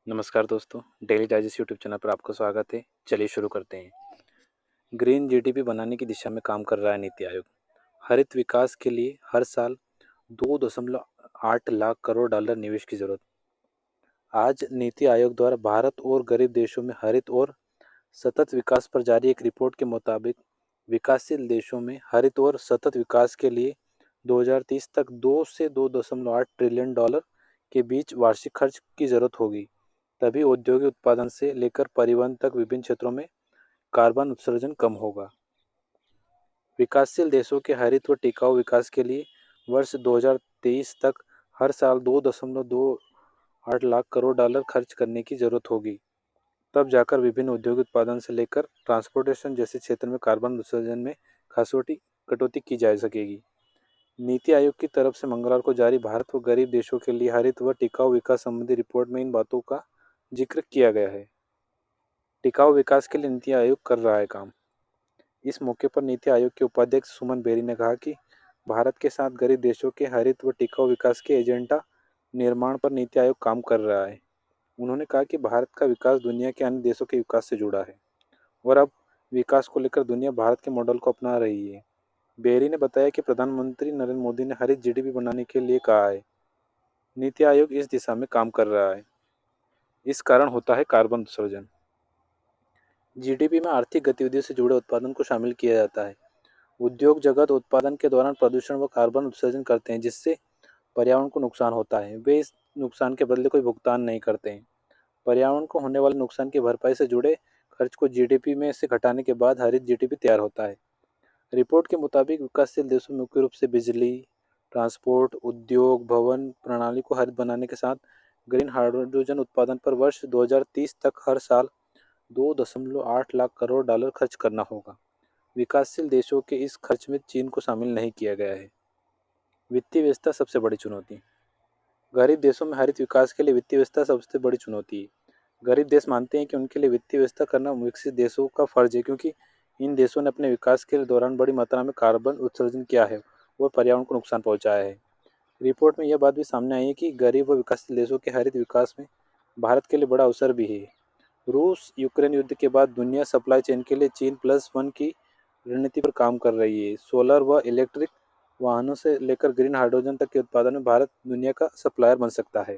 नमस्कार दोस्तों, daily digest YouTube channel पर आपका स्वागत है। चलिए शुरू करते हैं। ग्रीन जीडीपी बनाने की दिशा में काम कर रहा है नीति आयोग। हरित विकास के लिए हर साल 2.8 लाख करोड़ डॉलर निवेश की जरूरत। आज नीति आयोग द्वारा भारत और गरीब देशों में हरित और सतत विकास पर जारी एक रिपोर्ट के मुताबिक विकासशील देशों में हरित और सतत विकास के लिए 2030 तक 2 से 2.8 ट्रिलियन डॉलर के बीच वार्षिक खर्च की जरूरत होगी। तभी औद्योगिक उत्पादन से लेकर परिवहन तक विभिन्न क्षेत्रों में कार्बन उत्सर्जन कम होगा। विकासशील देशों के हरित व टिकाऊ विकास के लिए वर्ष 2023 तक हर साल 2.28 लाख करोड़ डॉलर खर्च करने की जरूरत होगी। तब जाकर विभिन्न औद्योगिक उत्पादन से लेकर ट्रांसपोर्टेशन जैसे क्षेत्र में कार्बन उत्सर्जन में खासोटी कटौती की जा सकेगी। नीति आयोग की तरफ से मंगलवार को जारी भारत व गरीब देशों के लिए हरित व टिकाऊ विकास संबंधी रिपोर्ट में इन बातों का जिक्र किया गया है। टिकाऊ विकास के लिए नीति आयोग कर रहा है काम। इस मौके पर नीति आयोग के उपाध्यक्ष सुमन बेरी ने कहा कि भारत के साथ गरीब देशों के हरित व टिकाऊ विकास के एजेंडा निर्माण पर नीति आयोग काम कर रहा है। उन्होंने कहा कि भारत का विकास दुनिया के अन्य देशों के विकास से जुड़ा है और अब विकास को लेकर दुनिया भारत के मॉडल को अपना रही है। बेरी ने बताया कि प्रधानमंत्री नरेंद्र मोदी ने हरित जीडीपी बनाने के लिए कहा है। नीति आयोग इस दिशा में काम कर रहा है। इस कारण होता है कार्बन उत्सर्जन। जीडीपी में आर्थिक गतिविधियों से जुड़े उत्पादन को शामिल किया जाता है। उद्योग जगत उत्पादन के दौरान प्रदूषण व कार्बन उत्सर्जन करते हैं जिससे पर्यावरण को नुकसान होता है। वे इस नुकसान के बदले कोई भुगतान नहीं करते हैं। पर्यावरण को होने वाले नुकसान की भरपाई से जुड़े खर्च को जीडीपी में से घटाने के बाद हरित जीडीपी तैयार होता है। रिपोर्ट के मुताबिक विकासशील देशों में मुख्य रूप से बिजली, ट्रांसपोर्ट, उद्योग, भवन प्रणाली को हरित बनाने के साथ ग्रीन हाइड्रोजन उत्पादन पर वर्ष 2030 तक हर साल 2.8 लाख करोड़ डॉलर खर्च करना होगा। विकासशील देशों के इस खर्च में चीन को शामिल नहीं किया गया है। वित्तीय व्यवस्था सबसे बड़ी चुनौती। गरीब देशों में हरित विकास के लिए वित्तीय व्यवस्था सबसे बड़ी चुनौती है। गरीब देश मानते हैं कि उनके लिए वित्तीय व्यवस्था करना विकसित देशों का फर्ज है, क्योंकि इन देशों ने अपने विकास के दौरान बड़ी मात्रा में कार्बन उत्सर्जन किया है और पर्यावरण को नुकसान पहुंचाया है। रिपोर्ट में यह बात भी सामने आई है कि गरीब व विकासशील देशों के हरित विकास में भारत के लिए बड़ा अवसर भी है। रूस यूक्रेन युद्ध के बाद दुनिया सप्लाई चेन के लिए चीन+1 की रणनीति पर काम कर रही है। सोलर व इलेक्ट्रिक वाहनों से लेकर ग्रीन हाइड्रोजन तक के उत्पादन में भारत दुनिया का सप्लायर बन सकता है।